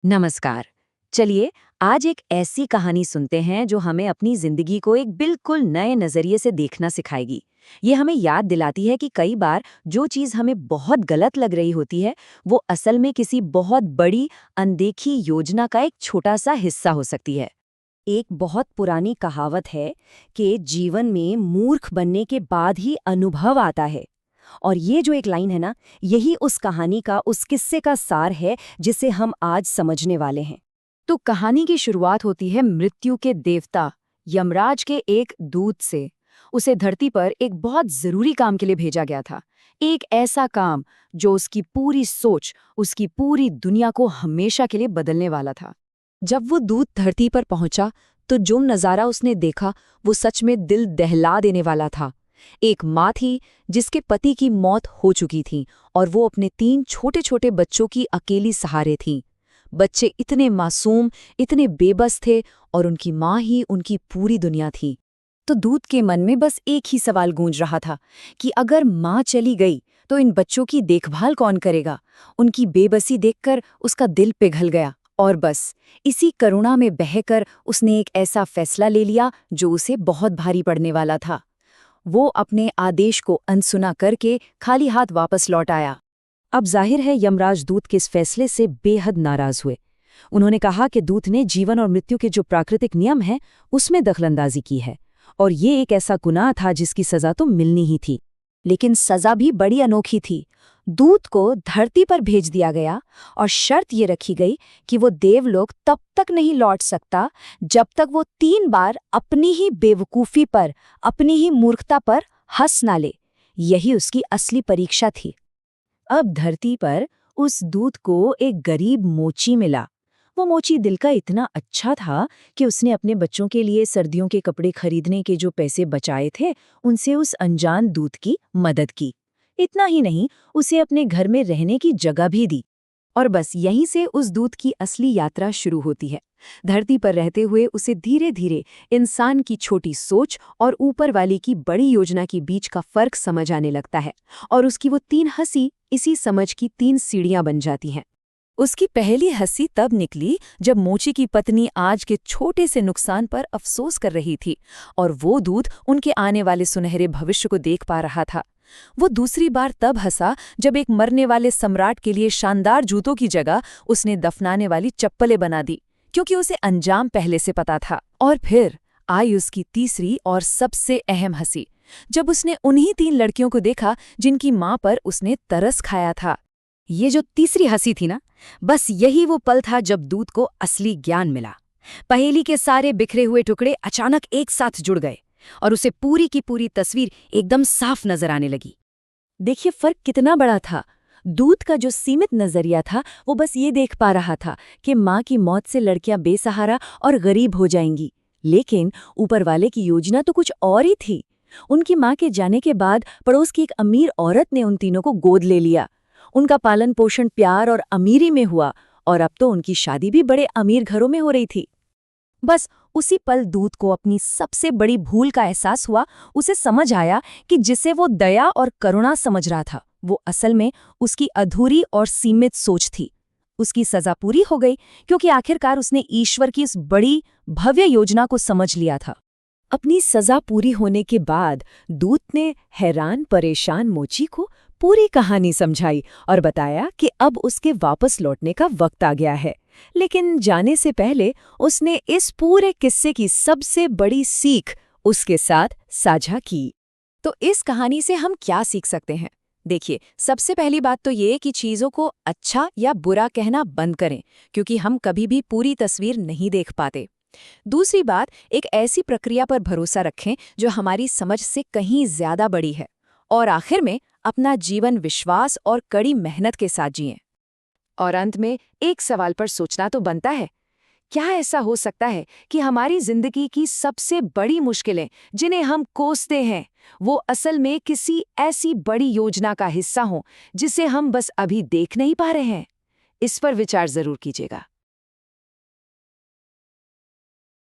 नमस्कार। चलिए, आज एक ऐसी कहानी सुनते हैं जो हमें अपनी जिंदगी को एक बिल्कुल नए नजरिए से देखना सिखाएगी। ये हमें याद दिलाती है कि कई बार जो चीज हमें बहुत गलत लग रही होती है, वो असल में किसी बहुत बड़ी अनदेखी योजना का एक छोटा सा हिस्सा हो सकती है। एक बहुत पुरानी कहावत है कि जीवन में मूर्ख बनने के बाद ही अनुभव आता है। और ये जो एक लाइन है ना, यही उस कहानी का, उस किस्से का सार है जिसे हम आज समझने वाले हैं। तो कहानी की शुरुआत होती है मृत्यु के देवता यमराज के एक दूत से। उसे धरती पर एक बहुत जरूरी काम के लिए भेजा गया था। एक ऐसा काम जो उसकी पूरी सोच, उसकी पूरी दुनिया को हमेशा के लिए बदलने वाला था। जब वो दूत धरती पर पहुंचा तो जो नजारा उसने देखा वो सच में दिल दहला देने वाला था। एक माँ थी जिसके पति की मौत हो चुकी थी और वो अपने 3 छोटे छोटे बच्चों की अकेली सहारे थी। बच्चे इतने मासूम, इतने बेबस थे और उनकी माँ ही उनकी पूरी दुनिया थी। तो दूत के मन में बस एक ही सवाल गूंज रहा था कि अगर माँ चली गई तो इन बच्चों की देखभाल कौन करेगा। उनकी बेबसी देखकर उसका दिल पिघल गया और बस इसी करुणा में बहकर उसने एक ऐसा फैसला ले लिया जो उसे बहुत भारी पड़ने वाला था। वो अपने आदेश को अनसुना करके खाली हाथ वापस लौट आया। अब जाहिर है यमराज दूत के इस फैसले से बेहद नाराज हुए। उन्होंने कहा कि दूत ने जीवन और मृत्यु के जो प्राकृतिक नियम हैं उसमें दखलंदाजी की है और ये एक ऐसा गुनाह था जिसकी सजा तो मिलनी ही थी। लेकिन सजा भी बड़ी अनोखी थी। दूत को धरती पर भेज दिया गया और शर्त ये रखी गई कि वो देवलोक तब तक नहीं लौट सकता जब तक वो 3 बार अपनी ही बेवकूफ़ी पर, अपनी ही मूर्खता पर हंस ना ले। यही उसकी असली परीक्षा थी। अब धरती पर उस दूत को एक गरीब मोची मिला। वो मोची दिल का इतना अच्छा था कि उसने अपने बच्चों के लिए सर्दियों के कपड़े खरीदने के जो पैसे बचाए थे, उनसे उस अनजान दूत की मदद की। इतना ही नहीं, उसे अपने घर में रहने की जगह भी दी। और बस यहीं से उस दूत की असली यात्रा शुरू होती है। धरती पर रहते हुए उसे धीरे धीरे इंसान की छोटी सोच और ऊपर वाले की बड़ी योजना के बीच का फर्क समझ आने लगता है और उसकी वो 3 हंसी इसी समझ की 3 सीढ़ियां बन जाती हैं। उसकी पहली हंसी तब निकली जब मोची की पत्नी आज के छोटे से नुकसान पर अफसोस कर रही थी और वो दूत उनके आने वाले सुनहरे भविष्य को देख पा रहा था। वो दूसरी बार तब हंसा जब एक मरने वाले सम्राट के लिए शानदार जूतों की जगह उसने दफनाने वाली चप्पलें बना दी, क्योंकि उसे अंजाम पहले से पता था। और फिर आई उसकी तीसरी और सबसे अहम हंसी, जब उसने उन्हीं 3 लड़कियों को देखा जिनकी माँ पर उसने तरस खाया था। ये जो तीसरी हंसी थी ना, बस यही वो पल था जब दूत को असली ज्ञान मिला। पहेली के सारे बिखरे हुए टुकड़े अचानक एक साथ जुड़ गए और उसे पूरी की पूरी तस्वीर एकदम साफ नजर आने लगी। देखिए फर्क कितना बड़ा था। दूत का जो सीमित नजरिया था वो बस ये देख पा रहा था कि माँ की मौत से लड़कियां बेसहारा और गरीब हो जाएंगी, लेकिन ऊपर वाले की योजना तो कुछ और ही थी। उनकी माँ के जाने के बाद पड़ोस की एक अमीर औरत ने उन तीनों को गोद ले लिया। उनका पालन पोषण प्यार और अमीरी में हुआ और अब तो उनकी शादी भी बड़े अमीर घरों में हो रही थी। बस उसी पल दूत को अपनी सबसे बड़ी भूल का एहसास हुआ। उसे समझ आया कि जिसे वो दया और करुणा समझ रहा था वो असल में उसकी अधूरी और सीमित सोच थी। उसकी सजा पूरी हो गई क्योंकि आखिरकार उसने ईश्वर की इस बड़ी भव्य योजना को समझ लिया था। अपनी सजा पूरी होने के बाद दूत ने हैरान परेशान मोची को पूरी कहानी समझाई और बताया कि अब उसके वापस लौटने का वक्त आ गया है। लेकिन जाने से पहले उसने इस पूरे किस्से की सबसे बड़ी सीख उसके साथ साझा की। तो इस कहानी से हम क्या सीख सकते हैं? देखिए, सबसे पहली बात तो ये कि चीज़ों को अच्छा या बुरा कहना बंद करें, क्योंकि हम कभी भी पूरी तस्वीर नहीं देख पाते। दूसरी बात, एक ऐसी प्रक्रिया पर भरोसा रखें जो हमारी समझ से कहीं ज्यादा बड़ी है। और आखिर में अपना जीवन विश्वास और कड़ी मेहनत के साथ जिएं। और अंत में एक सवाल पर सोचना तो बनता है, क्या ऐसा हो सकता है कि हमारी जिंदगी की सबसे बड़ी मुश्किलें जिन्हें हम कोसते हैं वो असल में किसी ऐसी बड़ी योजना का हिस्सा हों जिसे हम बस अभी देख नहीं पा रहे हैं? इस पर विचार जरूर कीजिएगा।